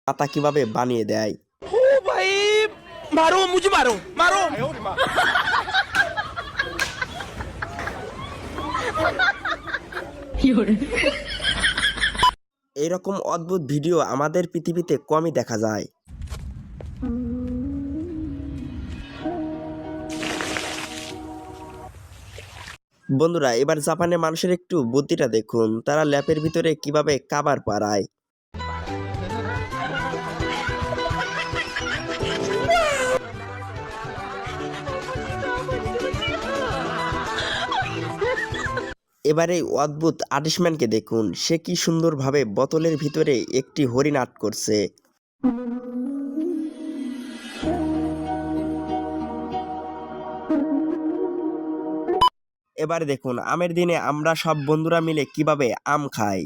পাতা কিভাবে বানিয়ে দেয়। ओ भाई मारो मुझे मारो मारो এইরকম অদ্ভুত ভিডিও আমাদের পৃথিবীতে কমই দেখা যায়। বন্ধুরা, এবার জাপানের মানুষের একটু বুদ্ধিটা দেখুন, তারা ল্যাপের ভিতরে কিভাবে খাবার পাড়ায়। এবার এই অদ্ভুত আর্টিস্টম্যানকে দেখুন, সে কি সুন্দরভাবে বোতলের ভিতরে একটি হরিণ আর্ট করছে। এবার দেখুন, আমের দিনে আমরা সব বন্ধুরা মিলে কিভাবে আম খাই।